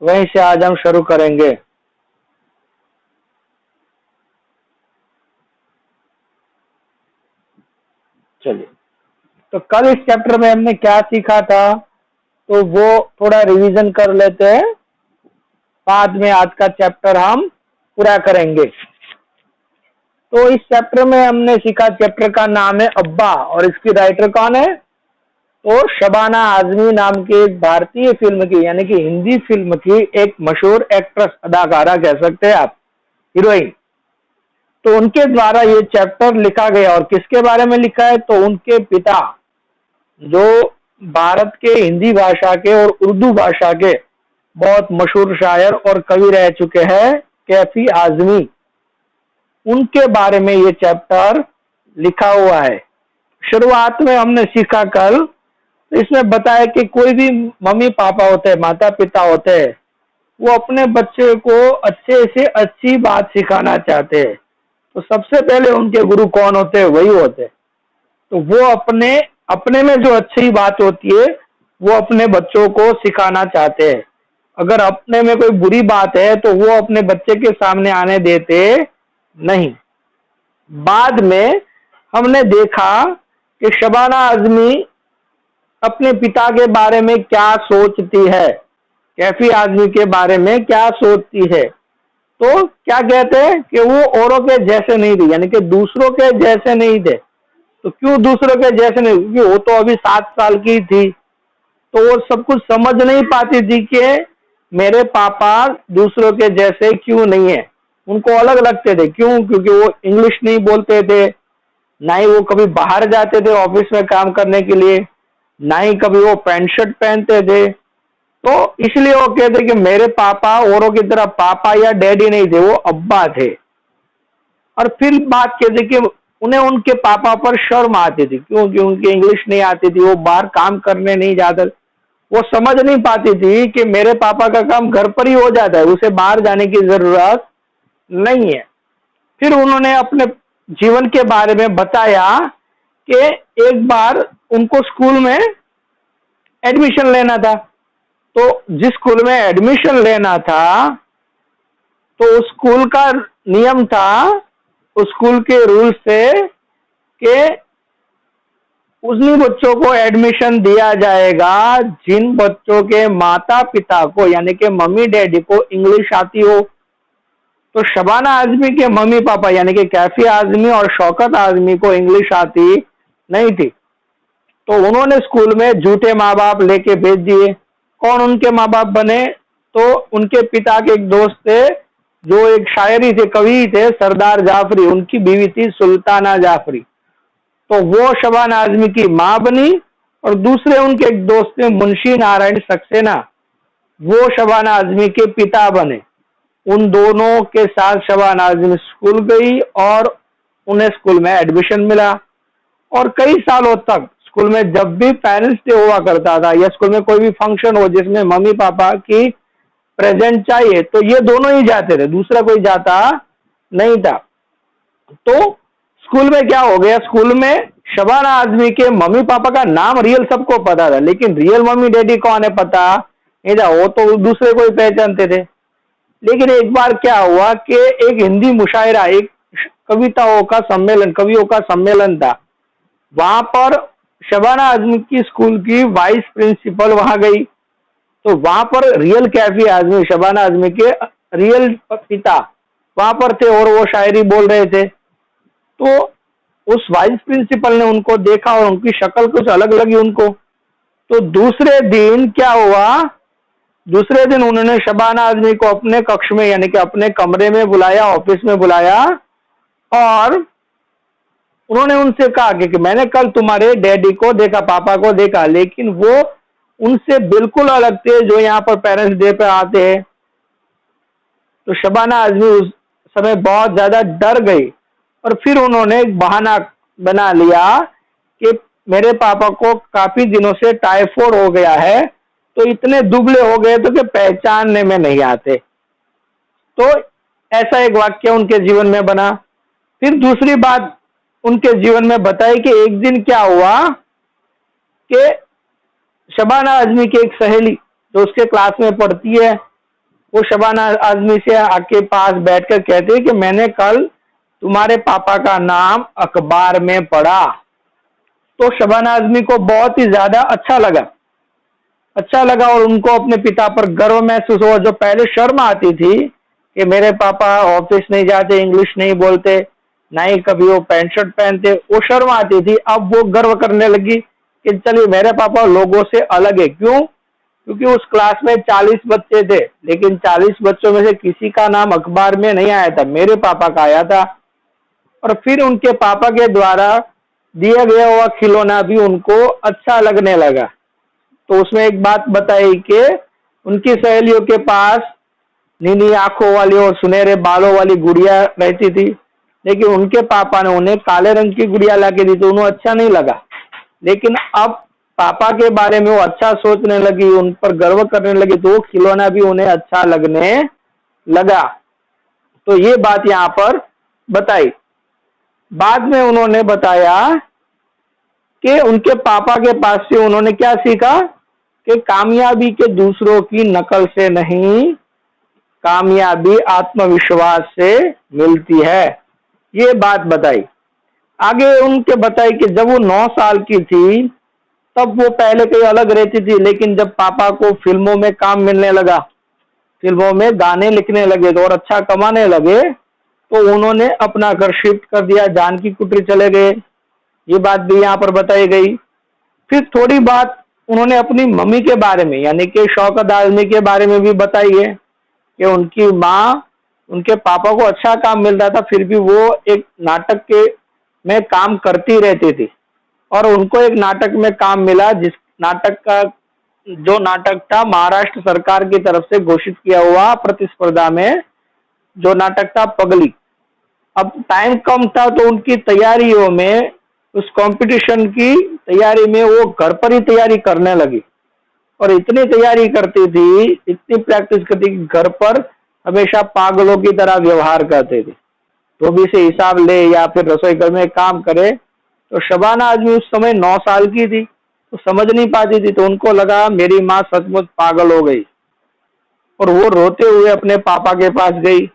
वहीं से आज हम शुरू करेंगे। चलिए, तो कल इस चैप्टर में हमने क्या सीखा था, तो वो थोड़ा रिवीजन कर लेते हैं, बाद में आज का चैप्टर हम पूरा करेंगे। तो इस चैप्टर में हमने सीखा, चैप्टर का नाम है अब्बा, और इसकी राइटर कौन है, तो शबाना आजमी नाम की एक भारतीय फिल्म की, यानी कि हिंदी फिल्म की एक मशहूर एक्ट्रेस, अदाकारा कह सकते हैं आप, हीरोइन। तो उनके द्वारा ये चैप्टर लिखा गया, और किसके बारे में लिखा है, तो उनके पिता, जो भारत के हिंदी भाषा के और उर्दू भाषा के बहुत मशहूर शायर और कवि रह चुके हैं, कैफी आजमी, उनके बारे में ये चैप्टर लिखा हुआ है। शुरुआत में हमने सीखा कल, तो इसमें बताया कि कोई भी मम्मी पापा होते हैं, माता पिता होते हैं, वो अपने बच्चे को अच्छे से अच्छी बात सिखाना चाहते हैं। तो सबसे पहले उनके गुरु कौन होते हैं, वही होते हैं। तो वो अपने अपने में जो अच्छी बात होती है, वो अपने बच्चों को सिखाना चाहते हैं। अगर अपने में कोई बुरी बात है, तो वो अपने बच्चे के सामने आने देते नहीं। बाद में हमने देखा कि शबाना आजमी अपने पिता के बारे में क्या सोचती है, कैफी आजमी के बारे में क्या सोचती है। तो क्या कहते हैं कि वो औरों के जैसे नहीं थे, यानी कि दूसरों के जैसे नहीं थे। तो क्यों दूसरों के जैसे नहीं, क्योंकि वो तो अभी 7 साल की थी, तो वो सब कुछ समझ नहीं पाती थी कि मेरे पापा दूसरों के जैसे क्यों नहीं है। उनको अलग लगते थे, क्यों, क्योंकि वो इंग्लिश नहीं बोलते थे, ना ही वो कभी बाहर जाते थे ऑफिस में काम करने के लिए, ना ही कभी वो पैंट शर्ट पहनते थे। तो इसलिए वो कहते कि मेरे पापा औरों की तरह पापा या डैडी नहीं थे, वो अब्बा थे। और फिर बात कहते कि उन्हें उनके पापा पर शर्म आती थी, क्योंकि उनकी इंग्लिश नहीं आती थी, वो बाहर काम करने नहीं जाते। वो समझ नहीं पाती थी कि मेरे पापा का काम घर पर ही हो जाता है, उसे बाहर जाने की जरूरत नहीं है। फिर उन्होंने अपने जीवन के बारे में बताया कि एक बार उनको स्कूल में एडमिशन लेना था। तो जिस स्कूल में एडमिशन लेना था, तो उस स्कूल का नियम था, उस स्कूल के रूल्स थे कि उन्हीं बच्चों को एडमिशन दिया जाएगा जिन बच्चों के माता पिता को, यानी कि मम्मी डैडी को इंग्लिश आती हो। तो शबाना आजमी के मम्मी पापा, यानी कि कैफी आजमी और शौकत आजमी को इंग्लिश आती नहीं थी। तो उन्होंने स्कूल में झूठे माँ बाप लेके भेज दिए। कौन उनके माँ बाप बने, तो उनके पिता के एक दोस्त थे, जो एक शायरी थे, कवि थे, सरदार जाफरी, उनकी बीवी थी सुल्ताना जाफरी। तो वो शबाना आजमी की माँ बनी, और दूसरे उनके एक दोस्त थे मुंशी नारायण सक्सेना, वो शबाना आजमी के पिता बने। उन दोनों के साथ शबाना आजमी स्कूल गई, और उन्हें स्कूल में एडमिशन मिला। और कई सालों तक स्कूल में जब भी पेरेंट्स डे हुआ करता था, या स्कूल में कोई भी फंक्शन हो जिसमें मम्मी पापा की प्रेजेंट चाहिए, तो ये दोनों ही जाते थे, दूसरा कोई जाता नहीं था। तो स्कूल में क्या हो गया, स्कूल में शबाना आजमी के मम्मी पापा का नाम रियल सबको पता था, लेकिन रियल मम्मी डैडी कौन है पता नहीं था, वो तो दूसरे को ही पहचानते थे। लेकिन एक बार क्या हुआ कि एक हिंदी मुशायरा, एक कविताओं का सम्मेलन, कवियों का सम्मेलन था, वहां पर शबाना आजमी की स्कूल की वाइस प्रिंसिपल वहां गई। तो वहां पर रियल कैफी आजमी, शबाना आजमी के रियल पिता वहां पर थे, और वो शायरी बोल रहे थे। तो उस वाइस प्रिंसिपल ने उनको देखा, और उनकी शक्ल कुछ अलग लगी उनको। तो दूसरे दिन क्या हुआ, दूसरे दिन उन्होंने शबाना आजमी को अपने कक्ष में, यानी कि अपने कमरे में बुलाया, ऑफिस में बुलाया, और उन्होंने उनसे कहा कि मैंने कल तुम्हारे डैडी को देखा, पापा को देखा, लेकिन वो उनसे बिल्कुल अलग थे जो यहाँ पर पेरेंट्स डे पे आते हैं। तो शबाना आजमी उस समय बहुत ज्यादा डर गई, और फिर उन्होंने एक बहाना बना लिया कि मेरे पापा को काफी दिनों से टाइफाइड हो गया है, तो इतने दुबले हो गए तो कि पहचानने में नहीं आते। तो ऐसा एक वाक्य उनके जीवन में बना। फिर दूसरी बात उनके जीवन में बताई कि एक दिन क्या हुआ कि शबाना आजमी की एक सहेली जो उसके क्लास में पढ़ती है, वो शबाना आजमी से आके पास बैठकर कहती है कि मैंने कल तुम्हारे पापा का नाम अखबार में पढ़ा। तो शबाना आजमी को बहुत ही ज्यादा अच्छा लगा और उनको अपने पिता पर गर्व महसूस हुआ। जो पहले शर्म आती थी कि मेरे पापा ऑफिस नहीं जाते, इंग्लिश नहीं बोलते, ना ही कभी वो पैंट शर्ट पहनते, वो शर्म आती थी, अब वो गर्व करने लगी कि चलिए मेरे पापा लोगों से अलग है। क्यों? क्योंकि उस क्लास में 40 बच्चे थे, लेकिन 40 बच्चों में से किसी का नाम अखबार में नहीं आया था, मेरे पापा का आया था। और फिर उनके पापा के द्वारा दिया गया हुआ खिलौना भी उनको अच्छा लगने लगा। तो उसमें एक बात बताई कि उनकी सहेलियों के पास नीली आंखों वाली और सुनहरे बालों वाली गुड़िया रहती थी, लेकिन उनके पापा ने उन्हें काले रंग की गुड़िया ला के दी तो उन्हें अच्छा नहीं लगा। लेकिन अब पापा के बारे में वो अच्छा सोचने लगी, उन पर गर्व करने लगी, तो वो खिलौना भी उन्हें अच्छा लगने लगा। तो ये बात यहाँ पर बताई। बाद में उन्होंने बताया कि उनके पापा के पास से उन्होंने क्या सीखा कि कामयाबी के दूसरों की नकल से नहीं, कामयाबी आत्मविश्वास से मिलती है। ये बात बताई। आगे उनके बताई कि जब वो 9 साल की थी तब वो पहले कहीं अलग रहती थी, लेकिन जब पापा को फिल्मों में काम मिलने लगा, फिल्मों में गाने लिखने लगे तो और अच्छा कमाने लगे, तो उन्होंने अपना घर शिफ्ट कर दिया, जानकी कुटी चले गए। ये बात भी यहाँ पर बताई गई। फिर थोड़ी बात उन्होंने अपनी मम्मी के बारे में यानी कि शौकत आजमी के बारे में भी बताई है कि उनकी माँ, उनके पापा को अच्छा काम मिल रहा था फिर भी वो एक नाटक के में काम करती रहती थी। और उनको एक नाटक में काम मिला, जिस नाटक का जो नाटक था महाराष्ट्र सरकार की तरफ से घोषित किया हुआ प्रतिस्पर्धा में, जो नाटक था पगली। अब टाइम कम था तो उनकी तैयारियों में, उस कंपटीशन की तैयारी में वो घर पर ही तैयारी करने लगी और इतनी तैयारी करती थी, इतनी प्रैक्टिस करती कि घर पर हमेशा पागलों की तरह व्यवहार करते थे। तो भी से हिसाब ले या फिर रसोई घर में काम करे। तो शबाना आजमी उस समय 9 साल की थी, तो समझ नहीं पाती थी, तो उनको लगा मेरी माँ सचमुच पागल हो गई और वो रोते हुए अपने पापा के पास गई।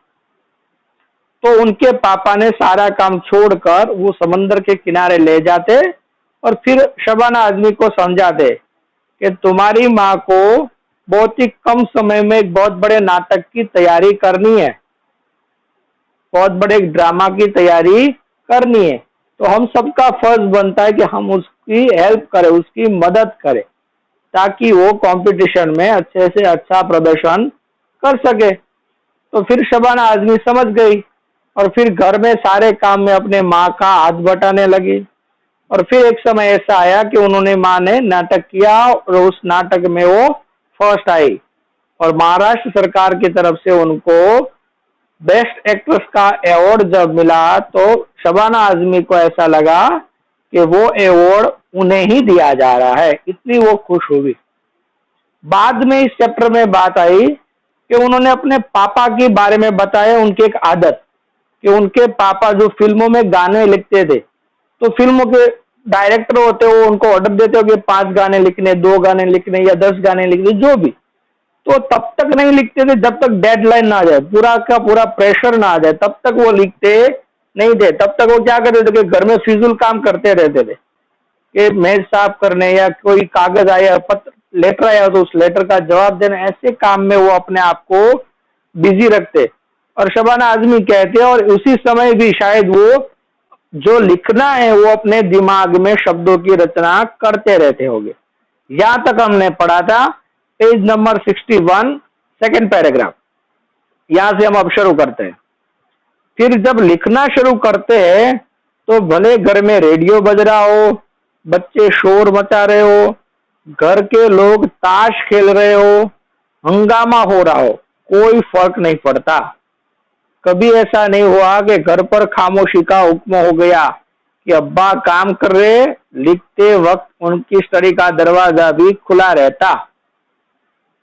तो उनके पापा ने सारा काम छोड़कर वो समंदर के किनारे ले जाते और फिर शबाना आजमी को समझाते कि तुम्हारी माँ को बहुत ही कम समय में एक बहुत बड़े नाटक की तैयारी करनी है, बहुत बड़े ड्रामा की तैयारी करनी है, तो हम सबका फर्ज बनता है कि हम उसकी हेल्प करें, उसकी मदद करें, ताकि वो कंपटीशन में अच्छे से अच्छा प्रदर्शन कर सके। तो फिर शबाना आजमी समझ गई और फिर घर में सारे काम में अपने माँ का हाथ बटाने लगी। और फिर एक समय ऐसा आया कि उन्होंने माँ ने नाटक किया और उस नाटक में वो फर्स्ट आई और महाराष्ट्र सरकार की तरफ से उनको बेस्ट एक्ट्रेस का अवार्ड जब मिला तो शबाना आजमी को ऐसा लगा कि वो अवार्ड उन्हें ही दिया जा रहा है, इतनी वो खुश हुई। बाद में इस चैप्टर में बात आई कि उन्होंने अपने पापा के बारे में बताया, उनकी एक आदत कि उनके पापा जो फिल्मों में गाने लिखते थे, तो फिल्मों के डायरेक्टर होते हो उनको ऑर्डर देते हो कि 5 गाने लिखने, 2 गाने लिखने या 10 गाने लिखने, जो भी, तो तब तक नहीं लिखते थे जब तक डेडलाइन ना आ जाए, पूरा का पूरा प्रेशर ना आ जाए, तब तक वो लिखते नहीं थे। तब तक वो क्या करते थे कि घर में फिजूल काम करते रहते थे कि मेज साफ करने या कोई कागज आया, पत्र लेटर आया तो उस लेटर का जवाब देना, ऐसे काम में वो अपने आप को बिजी रखते। और शबाना आजमी कहते हैं और उसी समय भी शायद वो जो लिखना है वो अपने दिमाग में शब्दों की रचना करते रहते होंगे। यहां तक हमने पढ़ा था पेज नंबर 61 सेकंड पैराग्राफ। यहां से हम अब शुरू करते हैं। फिर जब लिखना शुरू करते हैं तो भले घर में रेडियो बज रहा हो, बच्चे शोर मचा रहे हो, घर के लोग ताश खेल रहे हो, हंगामा हो रहा हो, कोई फर्क नहीं पड़ता। कभी ऐसा नहीं हुआ कि घर पर खामोशी का हुक्म हो गया कि अब्बा काम कर रहे, लिखते वक्त उनकी स्टडी का दरवाजा भी खुला रहता।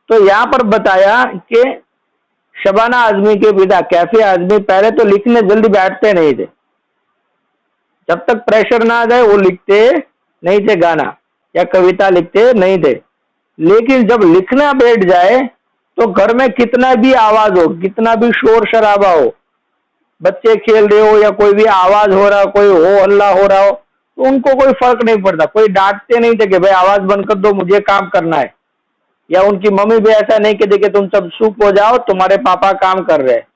तो यहाँ पर बताया कि शबाना आजमी के पिता कैफी आजमी पहले तो लिखने जल्दी बैठते नहीं थे, जब तक प्रेशर ना आ जाए वो लिखते नहीं थे, गाना या कविता लिखते नहीं थे। लेकिन जब लिखना बैठ जाए तो घर में कितना भी आवाज हो, कितना भी शोर शराबा हो, बच्चे खेल रहे हो या कोई भी आवाज हो रहा, कोई हो हल्ला हो रहा हो, तो उनको कोई फर्क नहीं पड़ता। कोई डांटते नहीं थे कि भाई आवाज बंद कर दो, मुझे काम करना है। या उनकी मम्मी भी ऐसा नहीं कि देखिए तुम सब चुप हो जाओ, तुम्हारे पापा काम कर रहे हैं।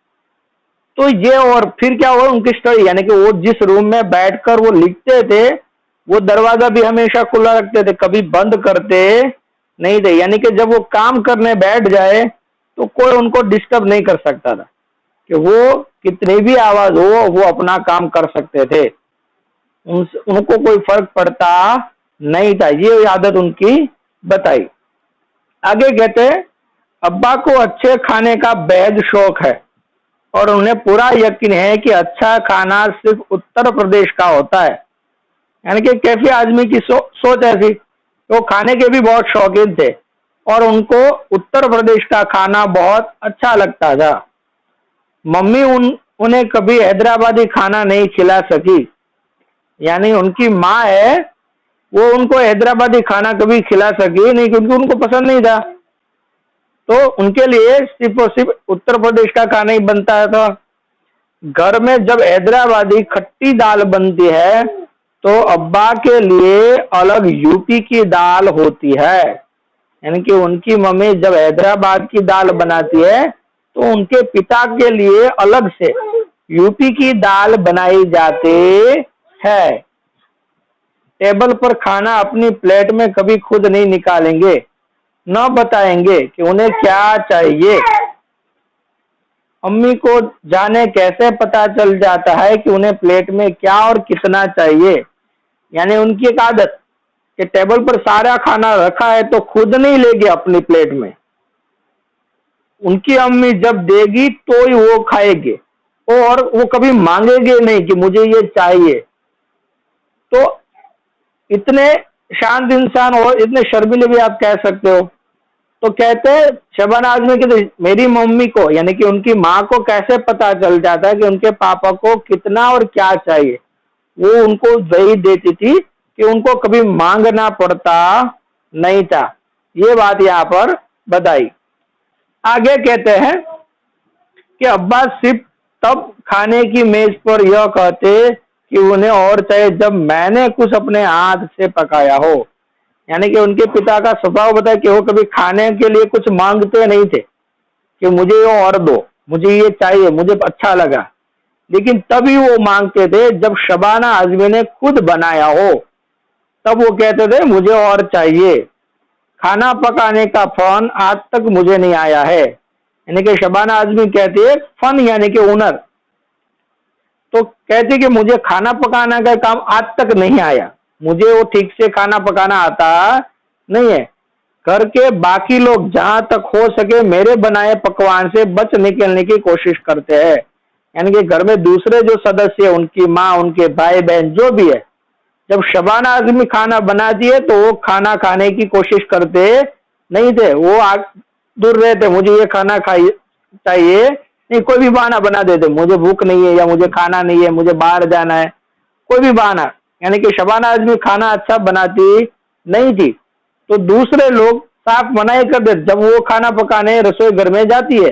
तो ये, और फिर क्या हुआ उनकी स्टडी, यानी कि वो जिस रूम में बैठकर वो लिखते थे, वो दरवाजा भी हमेशा खुला रखते थे, कभी बंद करते नहीं थे। यानी कि जब वो काम करने बैठ जाए तो कोई उनको डिस्टर्ब नहीं कर सकता था, कि वो कितनी भी आवाज हो वो अपना काम कर सकते थे, उनको कोई फर्क पड़ता नहीं था। ये आदत उनकी बताई। आगे कहते हैं, अब्बा को अच्छे खाने का बेहद शौक है और उन्हें पूरा यकीन है कि अच्छा खाना सिर्फ उत्तर प्रदेश का होता है। यानी कि कैफी आदमी की सोच ऐसी, तो खाने के भी बहुत शौकीन थे और उनको उत्तर प्रदेश का खाना बहुत अच्छा लगता था। मम्मी उन्हें कभी हैदराबादी खाना नहीं खिला सकी, यानी उनकी माँ है वो उनको हैदराबादी खाना कभी खिला सकी नहीं, क्योंकि उनको पसंद नहीं था। तो उनके लिए सिर्फ और सिर्फ उत्तर प्रदेश का खाना ही बनता था। घर में जब हैदराबादी खट्टी दाल बनती है तो अब्बा के लिए अलग यूपी की दाल होती है। यानी कि उनकी मम्मी जब हैदराबाद की दाल बनाती है तो उनके पिता के लिए अलग से यूपी की दाल बनाई जाती है। टेबल पर खाना अपनी प्लेट में कभी खुद नहीं निकालेंगे, न बताएंगे कि उन्हें क्या चाहिए। अम्मी को जाने कैसे पता चल जाता है कि उन्हें प्लेट में क्या और कितना चाहिए। यानी उनकी एक आदत कि टेबल पर सारा खाना रखा है तो खुद नहीं लेंगे अपनी प्लेट में, उनकी अम्मी जब देगी तो ही वो खाएंगे, और वो कभी मांगेंगे नहीं कि मुझे ये चाहिए। तो इतने शांत इंसान और इतने शर्मीले भी आप कह सकते हो। तो कहते हैं शबाना आजमी की, मेरी मम्मी को यानी कि उनकी माँ को कैसे पता चल जाता है कि उनके पापा को कितना और क्या चाहिए। वो उनको वही देती थी कि उनको कभी मांगना पड़ता नहीं था। ये बात यहाँ पर बताई। आगे कहते हैं कि अब्बा सिर्फ तब खाने की मेज पर यह कहते कि उन्हें और चाहिए जब मैंने कुछ अपने हाथ से पकाया हो। यानी कि उनके पिता का स्वभाव बताया कि वो कभी खाने के लिए कुछ मांगते नहीं थे कि मुझे ये और दो, मुझे ये चाहिए, मुझे अच्छा लगा। लेकिन तभी वो मांगते थे जब शबाना आजमी ने खुद बनाया हो, तब वो कहते थे मुझे और चाहिए। खाना पकाने का फन आज तक मुझे नहीं आया है। यानी कि शबाना आजमी कहती है फन यानी कि हुनर, तो कहती कि मुझे खाना पकाने का काम आज तक नहीं आया, मुझे वो ठीक से खाना पकाना आता नहीं है। घर के बाकी लोग जहां तक हो सके मेरे बनाए पकवान से बच निकलने की कोशिश करते हैं। यानी कि घर में दूसरे जो सदस्य, उनकी माँ, उनके भाई बहन जो भी है, जब शबाना आजमी खाना बनाती है तो वो खाना खाने की कोशिश करते नहीं थे, वो दूर रहते, मुझे ये खाना चाहिए नहीं, कोई भी बहाना बना देते, मुझे भूख नहीं है या मुझे खाना नहीं है, मुझे बाहर जाना है, कोई भी बहाना। यानी कि शबाना आजमी खाना अच्छा बनाती नहीं थी तो दूसरे लोग साफ मनाही कर देते। जब वो खाना पकाने रसोई घर में जाती है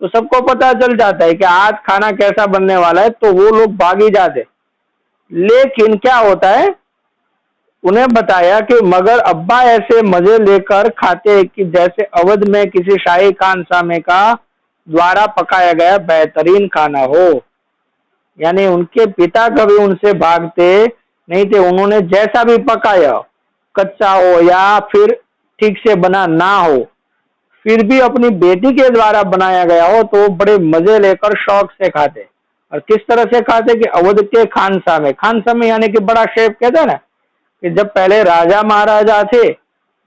तो सबको पता चल जाता है कि आज खाना कैसा बनने वाला है, तो वो लोग भागी जाते। लेकिन क्या होता है, उन्हें बताया कि मगर अब्बा ऐसे मजे लेकर खाते कि जैसे अवध में किसी शाही खानसामे का द्वारा पकाया गया बेहतरीन खाना हो। यानी उनके पिता कभी उनसे भागते नहीं थे, उन्होंने जैसा भी पकाया, कच्चा हो या फिर ठीक से बना ना हो, फिर भी अपनी बेटी के द्वारा बनाया गया हो तो बड़े मजे लेकर शौक से खाते। और किस तरह से खाते कि अवध के खानसामे यानी कि बड़ा शेफ कहते हैं ना, कि जब पहले राजा महाराजा थे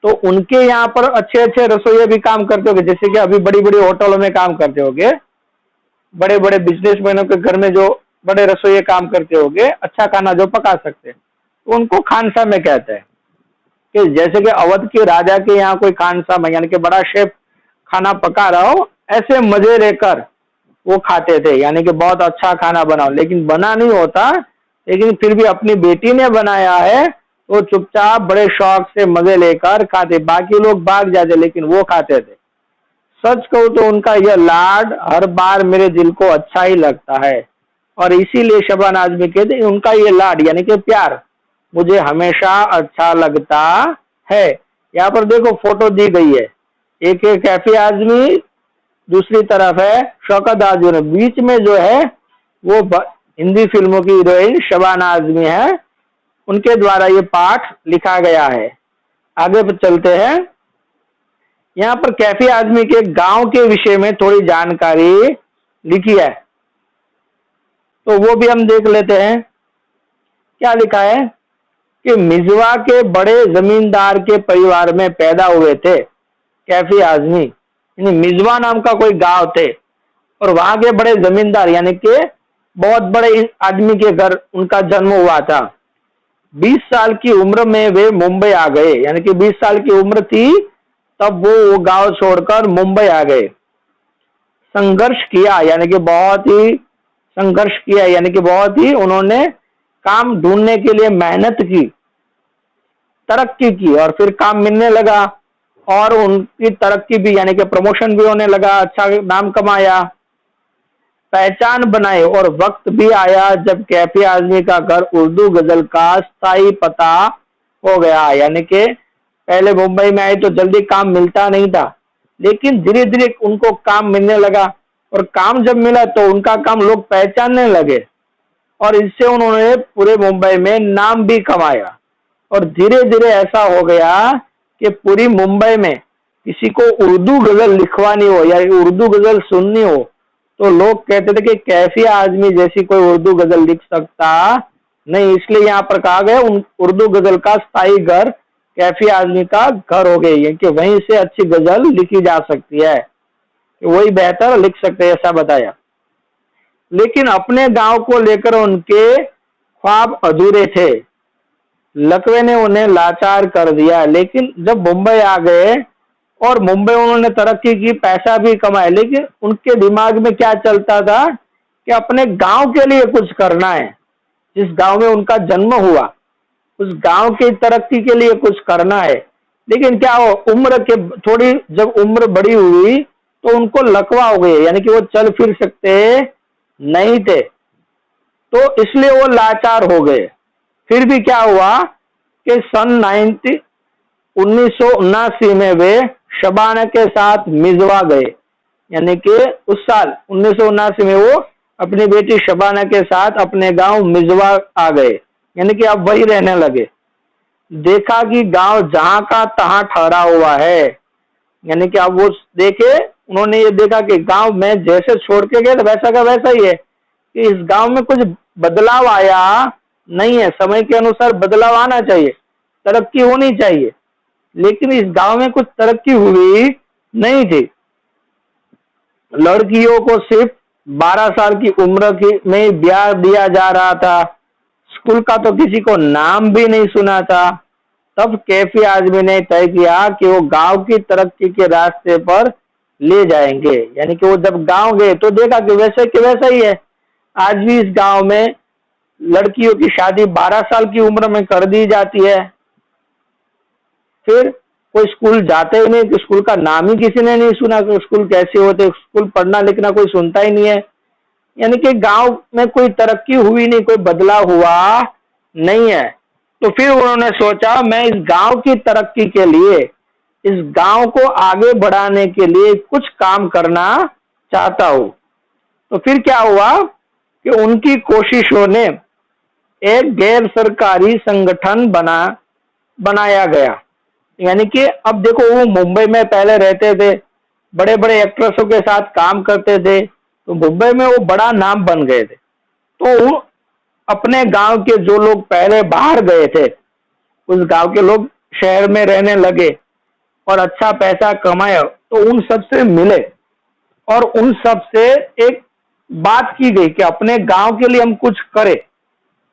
तो उनके यहाँ पर अच्छे अच्छे रसोइये भी काम करते होंगे, जैसे कि अभी बड़ी बड़ी होटलों में काम करते होंगे, बड़े बड़े बिजनेसमैनों के घर में जो बड़े रसोइये काम करते होंगे, अच्छा खाना जो पका सकते हैं, तो उनको खानसामे कहते हैं। कि जैसे कि अवध के राजा के यहाँ कोई खानसामा यानी कि बड़ा शेफ खाना पका रहा हो, ऐसे मजे लेकर वो खाते थे। यानी कि बहुत अच्छा खाना बनाओ, लेकिन बना नहीं होता, लेकिन फिर भी अपनी बेटी ने बनाया है तो चुपचाप बड़े शौक से मजे लेकर खाते। बाकी लोग भाग जाते लेकिन वो खाते थे। सच कहूँ तो उनका यह लाड हर बार मेरे दिल को अच्छा ही लगता है और इसीलिए शबाना आजमी कहते हैं उनका ये लाड यानी कि प्यार मुझे हमेशा अच्छा लगता है। यहाँ पर देखो फोटो दी गई है, एक है कैफी आजमी, दूसरी तरफ है शौकत आजमी, बीच में जो है वो हिंदी फिल्मों की हीरोइन शबाना आजमी है, उनके द्वारा ये पाठ लिखा गया है। आगे पर चलते हैं। यहाँ पर कैफी आजमी के गांव के विषय में थोड़ी जानकारी लिखी है, तो वो भी हम देख लेते हैं। क्या लिखा है कि मिजवा के बड़े जमींदार के परिवार में पैदा हुए थे कैफी आजमी, यानी मिजवा नाम का कोई गांव थे और वहां के बड़े जमींदार यानी कि बहुत बड़े आदमी के घर उनका जन्म हुआ था। 20 साल की उम्र में वे मुंबई आ गए, यानी कि 20 साल की उम्र थी तब वो गांव छोड़कर मुंबई आ गए। संघर्ष किया यानी कि बहुत ही संघर्ष किया, यानी कि बहुत ही उन्होंने काम ढूंढने के लिए मेहनत की, तरक्की की और फिर काम मिलने लगा और उनकी तरक्की भी यानी कि प्रमोशन भी होने लगा, अच्छा नाम कमाया, पहचान बनाई और वक्त भी आया जब कैफी आजमी का घर उर्दू गजल का स्थायी पता हो गया। यानी कि पहले मुंबई में आए तो जल्दी काम मिलता नहीं था, लेकिन धीरे धीरे उनको काम मिलने लगा और काम जब मिला तो उनका काम लोग पहचानने लगे और इससे उन्होंने पूरे मुंबई में नाम भी कमाया और धीरे धीरे ऐसा हो गया कि पूरी मुंबई में किसी को उर्दू गजल लिखवानी हो या उर्दू गजल सुननी हो तो लोग कहते थे कि कैफी आजमी जैसी कोई उर्दू गजल लिख सकता नहीं, इसलिए यहाँ पर कहा गया उर्दू गजल का स्थायी घर कैफी आजमी का घर हो गई है कि वहीं से अच्छी गजल लिखी जा सकती है, वही बेहतर लिख सकते हैं, ऐसा बताया। लेकिन अपने गांव को लेकर उनके ख्वाब अधूरे थे, लकवे ने उन्हें लाचार कर दिया। लेकिन जब मुंबई आ गए और मुंबई उन्होंने तरक्की की, पैसा भी कमाया, लेकिन उनके दिमाग में क्या चलता था कि अपने गांव के लिए कुछ करना है, जिस गांव में उनका जन्म हुआ उस गांव की तरक्की के लिए कुछ करना है। लेकिन क्या हो, उम्र के थोड़ी जब उम्र बड़ी हुई तो उनको लकवा हो गई, यानी कि वो चल फिर सकते नहीं थे, तो इसलिए वो लाचार हो गए। फिर भी क्या हुआ कि सन 1979 में वे शबाना के साथ मिजवा गए, यानी कि उस साल 1979 में वो अपनी बेटी शबाना के साथ अपने गांव मिजवा आ गए, यानी कि अब वही रहने लगे। देखा कि गांव जहां का तहां ठहरा हुआ है, यानी कि अब वो देखे, उन्होंने ये देखा कि गांव में जैसे छोड़ के गए वैसा का वैसा ही है, कि इस गांव में कुछ बदलाव आया नहीं है, समय के अनुसार बदलाव आना चाहिए, तरक्की होनी चाहिए, लेकिन इस गांव में कुछ तरक्की हुई नहीं थी। लड़कियों को सिर्फ 12 साल की उम्र की में ब्याह दिया जा रहा था, स्कूल का तो किसी को नाम भी नहीं सुना था। तब कैफी आजमी ने तय किया कि वो गांव की तरक्की के रास्ते पर ले जाएंगे, यानी कि वो जब गांव गए तो देखा कि वैसा ही है। आज भी इस गांव में लड़कियों की शादी 12 साल की उम्र में कर दी जाती है, फिर कोई स्कूल जाते ही नहीं, स्कूल का नाम ही किसी ने नहीं सुना कि स्कूल कैसे होते, स्कूल पढ़ना लिखना कोई सुनता ही नहीं है, यानी कि गांव में कोई तरक्की हुई नहीं, कोई बदलाव हुआ नहीं है। तो फिर उन्होंने सोचा मैं इस गांव की तरक्की के लिए, इस गांव को आगे बढ़ाने के लिए कुछ काम करना चाहता हूं। तो फिर क्या हुआ कि उनकी कोशिशों ने एक गैर सरकारी संगठन बनाया गया, यानी कि अब देखो वो मुंबई में पहले रहते थे, बड़े बड़े एक्ट्रेसों के साथ काम करते थे, तो मुंबई में वो बड़ा नाम बन गए थे। तो अपने गांव के जो लोग पहले बाहर गए थे उस गांव के लोग शहर में रहने लगे और अच्छा पैसा कमाया, तो उन सब से मिले और उन सब से एक बात की गई कि अपने गांव के लिए हम कुछ करें,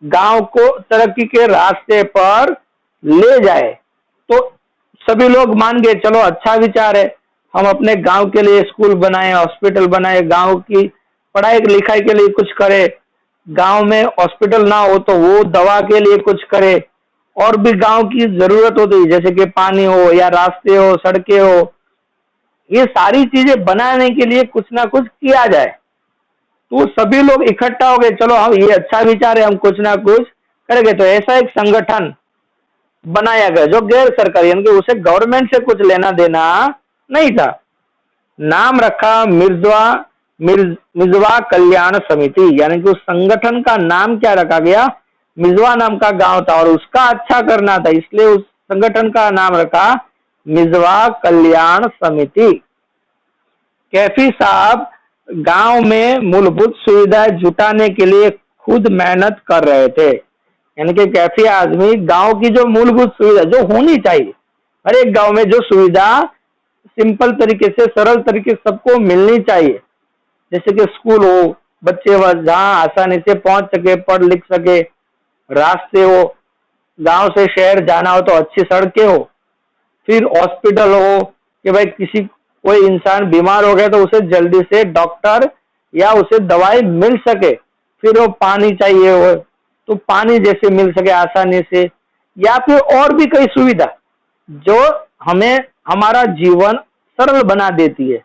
गांव को तरक्की के रास्ते पर ले जाए। तो सभी लोग मान गए, चलो अच्छा विचार है, हम अपने गांव के लिए स्कूल बनाए, हॉस्पिटल बनाए, गांव की पढ़ाई लिखाई के लिए कुछ करे, गांव में हॉस्पिटल ना हो तो वो दवा के लिए कुछ करे, और भी गांव की जरूरत होती है जैसे कि पानी हो या रास्ते हो, सड़कें हो, ये सारी चीजें बनाने के लिए कुछ ना कुछ किया जाए। तो सभी लोग इकट्ठा हो गए, चलो हम ये अच्छा विचार है, हम कुछ ना कुछ करेंगे। तो ऐसा एक संगठन बनाया गया जो गैर सरकारी, यानी कि उसे गवर्नमेंट से कुछ लेना देना नहीं था। नाम रखा मिजवा कल्याण समिति, यानी कि उस संगठन का नाम क्या रखा गया, मिजवा नाम का गांव था और उसका अच्छा करना था, इसलिए उस संगठन का नाम रखा मिजवा कल्याण समिति। कैफी साहब गांव में मूलभूत सुविधाएं जुटाने के लिए खुद मेहनत कर रहे थे, यानी कि कैफी आदमी गांव की जो मूलभूत सुविधा जो होनी चाहिए, हर एक गांव में जो सुविधा सिंपल तरीके से, सरल तरीके से सबको मिलनी चाहिए, जैसे कि स्कूल हो, बच्चे जहाँ आसानी से पहुंच सके, पढ़ लिख सके, रास्ते हो, गांव से शहर जाना हो तो अच्छी सड़कें हो, फिर हॉस्पिटल हो कि भाई किसी कोई इंसान बीमार हो गया तो उसे जल्दी से डॉक्टर या उसे दवाई मिल सके, फिर वो पानी चाहिए हो तो पानी जैसे मिल सके आसानी से, या फिर और भी कई सुविधा जो हमें हमारा जीवन सरल बना देती है।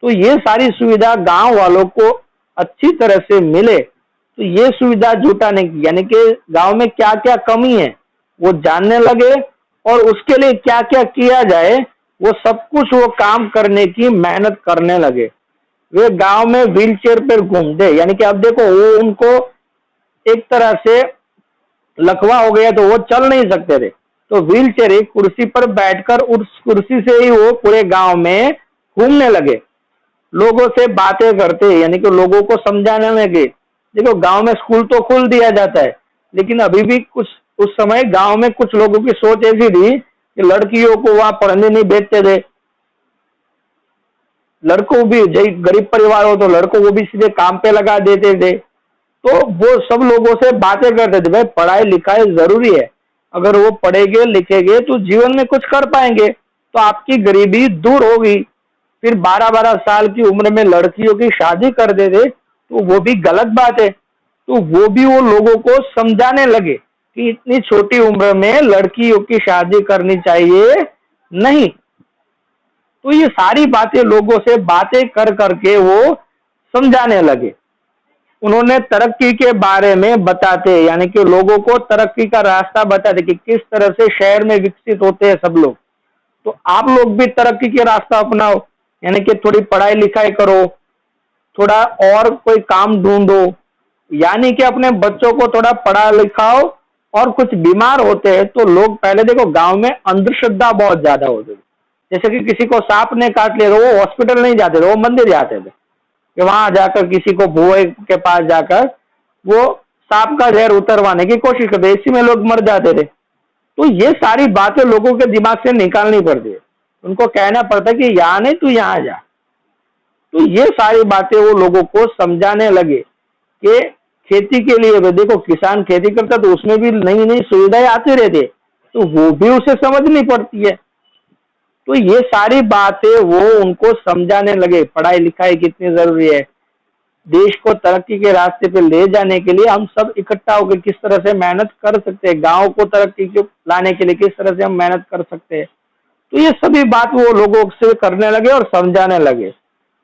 तो ये सारी सुविधा गांव वालों को अच्छी तरह से मिले, तो ये सुविधा जुटाने की, यानी कि गांव में क्या क्या कमी है वो जानने लगे और उसके लिए क्या क्या किया जाए वो सब कुछ वो काम करने की मेहनत करने लगे। वे गांव में व्हील चेयर पर घूमते, यानी कि अब देखो वो उनको एक तरह से लकवा हो गया तो वो चल नहीं सकते थे, तो व्हील चेयर एक कुर्सी पर बैठकर उस कुर्सी से ही वो पूरे गांव में घूमने लगे, लोगों से बातें करते, यानी कि लोगों को समझाने लगे। देखो गांव में स्कूल तो खोल दिया जाता है, लेकिन अभी भी कुछ उस समय गांव में कुछ लोगों की सोच ऐसी थी कि लड़कियों को वहां पढ़ने नहीं भेजते थे, लड़कों भी गरीब परिवार हो तो लड़कों को भी सीधे काम पे लगा देते थे। तो वो सब लोगों से बातें करते थे, भाई पढ़ाई लिखाई जरूरी है, अगर वो पढ़ेंगे लिखेंगे तो जीवन में कुछ कर पाएंगे, तो आपकी गरीबी दूर होगी। फिर 12-12 साल की उम्र में लड़कियों की शादी कर देते तो वो भी गलत बात है, तो वो भी वो लोगों को समझाने लगे कि इतनी छोटी उम्र में लड़कियों की शादी करनी चाहिए नहीं। तो ये सारी बातें लोगों से बातें कर करके वो समझाने लगे। उन्होंने तरक्की के बारे में बताते, यानी कि लोगों को तरक्की का रास्ता बताते कि किस तरह से शहर में विकसित होते हैं सब लोग, तो आप लोग भी तरक्की के रास्ता अपनाओ, यानी कि थोड़ी पढ़ाई लिखाई करो, थोड़ा और कोई काम ढूंढो, यानी कि अपने बच्चों को थोड़ा पढ़ा लिखाओ। और कुछ बीमार होते हैं तो लोग, पहले देखो गांव में अंधश्रद्धा बहुत ज्यादा होती थी, जैसे कि किसी को सांप ने काट लिया तो वो हॉस्पिटल नहीं जाते थे, वो मंदिर जाते थे कि वहां जाकर किसी को भूए के पास जाकर वो सांप का जहर उतरवाने की कोशिश करते, इसी में लोग मर जाते थे। तो ये सारी बातें लोगों के दिमाग से निकालनी पड़ती है, उनको कहना पड़ता है कि यहाँ नहीं तू यहाँ जा। तो ये सारी बातें वो लोगों को समझाने लगे कि खेती के लिए देखो किसान खेती करता तो उसमें भी नई नई सुविधाएं आती रहती है, तो वो भी उसे समझनी पड़ती है। तो ये सारी बातें वो उनको समझाने लगे, पढ़ाई लिखाई कितनी जरूरी है, देश को तरक्की के रास्ते पे ले जाने के लिए हम सब इकट्ठा होकर किस तरह से मेहनत कर सकते हैं, गांव को तरक्की को लाने के लिए किस तरह से हम मेहनत कर सकते हैं। तो ये सभी बात वो लोगों से करने लगे और समझाने लगे।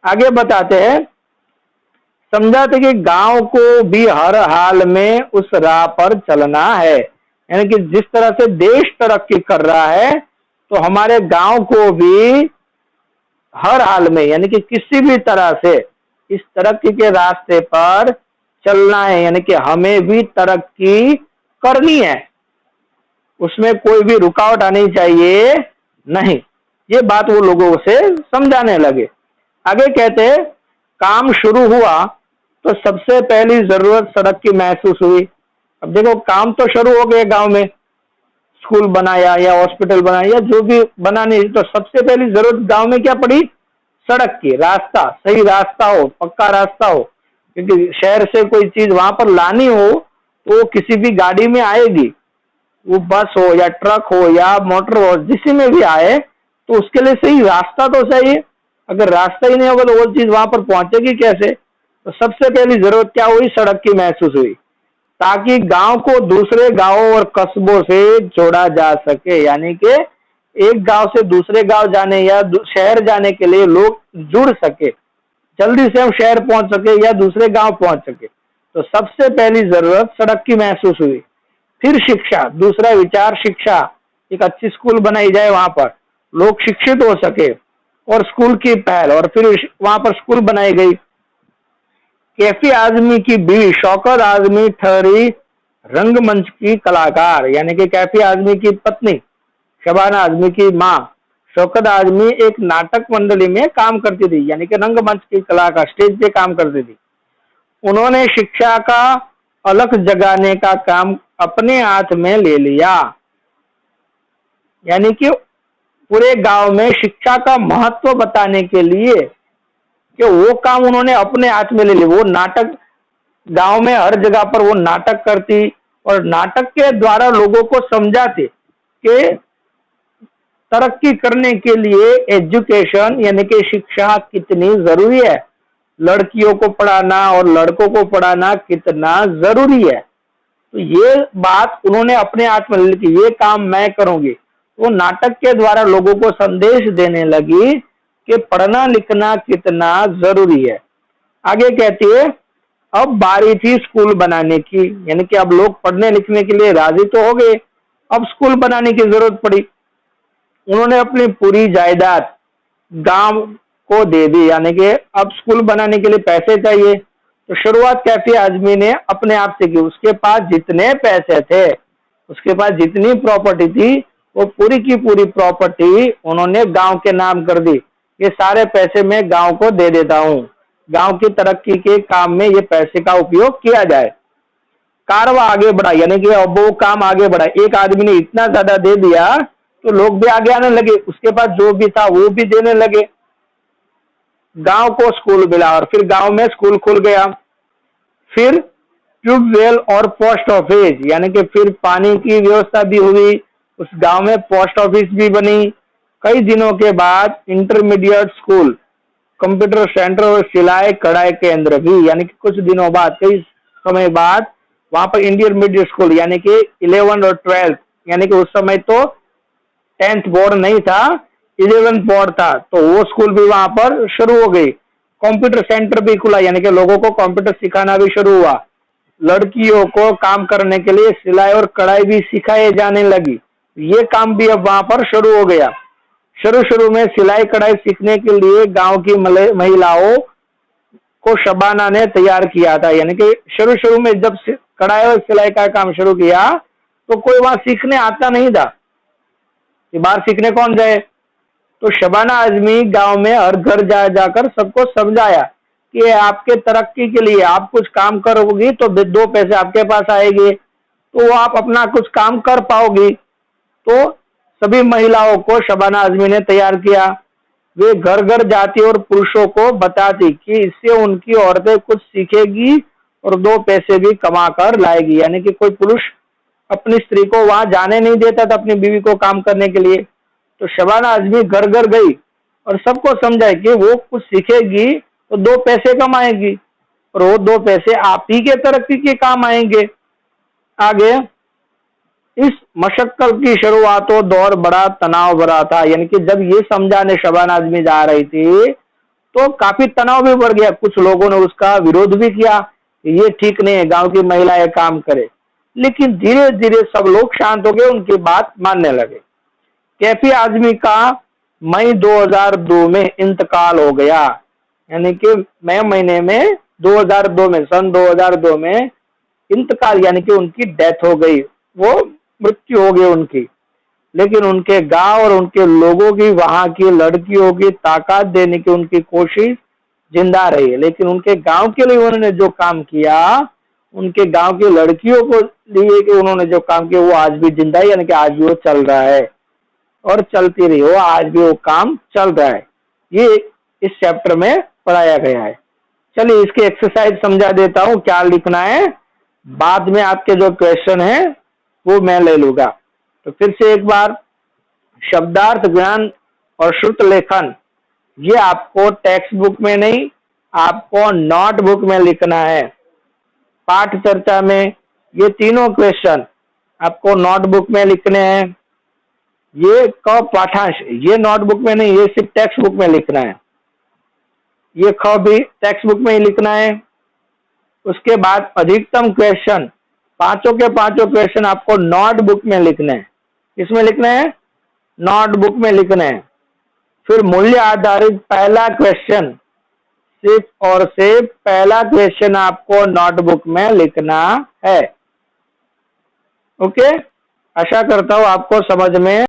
आगे बताते हैं, समझाते कि गांव को भी हर हाल में उस राह पर चलना है, यानी कि जिस तरह से देश तरक्की कर रहा है तो हमारे गांव को भी हर हाल में, यानी कि किसी भी तरह से इस तरक्की के रास्ते पर चलना है, यानी कि हमें भी तरक्की करनी है, उसमें कोई भी रुकावट आनी चाहिए नहीं। ये बात वो लोगों से समझाने लगे। आगे कहते हैं, काम शुरू हुआ तो सबसे पहली जरूरत सड़क की महसूस हुई। अब देखो काम तो शुरू हो गए, गांव में स्कूल बनाया या हॉस्पिटल बनाया या जो भी बनाने, तो सबसे पहली जरूरत गांव में क्या पड़ी, सड़क की, रास्ता, सही रास्ता हो, पक्का रास्ता हो, क्योंकि शहर से कोई चीज वहां पर लानी हो तो वो किसी भी गाड़ी में आएगी, वो बस हो या ट्रक हो या मोटर हो, जिसी में भी आए तो उसके लिए सही रास्ता तो चाहिए। अगर रास्ता ही नहीं होगा तो वो चीज वहां पर पहुंचेगी कैसे। तो सबसे पहली जरूरत क्या हुई, सड़क की महसूस हुई, ताकि गांव को दूसरे गांवों और कस्बों से जोड़ा जा सके, यानी कि एक गांव से दूसरे गांव जाने या शहर जाने के लिए लोग जुड़ सके, जल्दी से हम शहर पहुंच सके या दूसरे गांव पहुंच सके, तो सबसे पहली जरूरत सड़क की महसूस हुई। फिर शिक्षा, दूसरा विचार शिक्षा, एक अच्छी स्कूल बनाई जाए, वहां पर लोग शिक्षित हो सके, और स्कूल की पहल, और फिर वहां पर स्कूल बनाई गई। कैफी आजमी की बीवी शौकत आजमी ठहरी रंगमंच की कलाकार, यानी कि कैफी आजमी की पत्नी शबाना आजमी की माँ शौकत आजमी एक नाटक मंडली में काम करती थी, यानी कि रंगमंच की कलाकार, स्टेज पे काम करती थी। उन्होंने शिक्षा का अलख जगाने का काम अपने हाथ में ले लिया, यानी कि पूरे गांव में शिक्षा का महत्व बताने के लिए कि वो काम उन्होंने अपने हाथ में ले लिया। वो नाटक गांव में हर जगह पर वो नाटक करती और नाटक के द्वारा लोगों को समझाते कि तरक्की करने के लिए एजुकेशन यानी कि शिक्षा कितनी जरूरी है, लड़कियों को पढ़ाना और लड़कों को पढ़ाना कितना जरूरी है। तो ये बात उन्होंने अपने हाथ में ली कि ये काम मैं करूंगी। वो नाटक के द्वारा लोगों को संदेश देने लगी कि पढ़ना लिखना कितना जरूरी है। आगे कहती है, अब बारी थी स्कूल बनाने की, यानी कि अब लोग पढ़ने लिखने के लिए राजी तो हो गए, अब स्कूल बनाने की जरूरत पड़ी। उन्होंने अपनी पूरी जायदाद गांव को दे दी, यानी कि अब स्कूल बनाने के लिए पैसे चाहिए। तो शुरुआत कैफी आजमी ने अपने आप से की। उसके पास जितने पैसे थे, उसके पास जितनी प्रॉपर्टी थी, वो पूरी की पूरी प्रॉपर्टी उन्होंने गांव के नाम कर दी। ये सारे पैसे मैं गांव को दे देता हूँ, गांव की तरक्की के काम में ये पैसे का उपयोग किया जाए। कारवा आगे बढ़ा, यानी कि अब वो काम आगे बढ़ा। एक आदमी ने इतना ज्यादा दे दिया तो लोग भी आगे आने लगे, उसके पास जो भी था वो भी देने लगे। गांव को स्कूल मिला और फिर गांव में स्कूल खुल गया। फिर ट्यूबवेल और पोस्ट ऑफिस, यानी कि फिर पानी की व्यवस्था भी हुई, उस गांव में पोस्ट ऑफिस भी बनी। कई दिनों के बाद इंटरमीडिएट स्कूल, कंप्यूटर सेंटर और सिलाई कढ़ाई केंद्र भी, यानी कि कुछ दिनों बाद, कई समय बाद वहां पर इंटरमीडिएट स्कूल यानी कि 11 और 12, यानी कि उस समय तो 10th बोर्ड नहीं था, 11th बोर्ड था, तो वो स्कूल भी वहां पर शुरू हो गई। कंप्यूटर सेंटर भी खुला, यानी कि लोगों को कंप्यूटर सिखाना भी शुरू हुआ। लड़कियों को काम करने के लिए सिलाई और कढ़ाई भी सिखाए जाने लगी। ये काम भी अब वहां पर शुरू हो गया। शुरू में सिलाई कढ़ाई सीखने के लिए गांव की महिलाओं को शबाना ने तैयार किया था, यानी कि शुरू में जब कढ़ाई और सिलाई का काम शुरू किया तो कोई वहां सीखने आता नहीं था कि बाहर सीखने कौन जाए। तो शबाना आजमी गांव में हर घर जा जाकर सबको समझाया कि आपके तरक्की के लिए आप कुछ काम करोगी तो 2 पैसे आपके पास आएंगे, तो आप अपना कुछ काम कर पाओगी। तो सभी महिलाओं को शबाना आजमी ने तैयार किया। वे घर घर जाती और पुरुषों को बताती कि इससे उनकी औरतें कुछ सीखेगी और 2 पैसे भी कमा कर लाएगी, यानी कि कोई पुरुष अपनी स्त्री को वहां जाने नहीं देता था अपनी बीवी को काम करने के लिए। तो शबाना आजमी घर घर गई और सबको समझाए कि वो कुछ सीखेगी तो 2 पैसे कमाएगी और वो 2 पैसे आप ही के तरक्की के काम आएंगे। आगे इस मशक्कत की शुरुआत और दौर बड़ा तनाव भरा था, यानी कि जब ये समझाने शबाना आजमी जा रही थी तो काफी तनाव भी बढ़ गया। कुछ लोगों ने उसका विरोध भी किया कि ये ठीक नहीं है गांव की महिलाएं काम करे, लेकिन धीरे धीरे सब लोग शांत हो गए, उनकी बात मानने लगे। कैफी आजमी का मई 2002 में इंतकाल हो गया, यानी कि मई महीने में 2002 में, सन 2002 में इंतकाल, यानी कि उनकी डेथ हो गई, वो मृत्यु हो गई उनकी। लेकिन उनके गांव और उनके लोगों की, वहां की लड़कियों की ताकत देने की उनकी कोशिश जिंदा रही है। लेकिन उनके गांव के लिए उन्होंने जो काम किया, उनके गांव की लड़कियों को लिए कि उन्होंने जो काम किया वो आज भी जिंदा है, यानी कि आज भी वो चल रहा है और चलती रही हो, आज भी वो काम चल रहा है। ये इस चैप्टर में पढ़ाया गया है। चलिए इसकी एक्सरसाइज समझा देता हूँ क्या लिखना है, बाद में आपके जो क्वेश्चन है वो मैं ले लूंगा। तो फिर से एक बार, शब्दार्थ ज्ञान और श्रुत लेखन ये आपको टेक्स्ट बुक में नहीं, आपको नोटबुक में लिखना है। पाठ चर्चा में ये तीनों क्वेश्चन आपको नोटबुक में लिखने हैं। ये क पाठांश, ये नोटबुक में नहीं, ये सिर्फ टेक्स्ट बुक में लिखना है। ये ख भी टेक्स्ट बुक में ही लिखना है। उसके बाद अधिकतम क्वेश्चन, पांचों के पांचों क्वेश्चन आपको नोटबुक में लिखने हैं। किसमें लिखना है? नोटबुक में लिखना है। फिर मूल्य आधारित पहला क्वेश्चन, सिर्फ और सिर्फ पहला क्वेश्चन आपको नोटबुक में लिखना है। ओके, आशा करता हूं आपको समझ में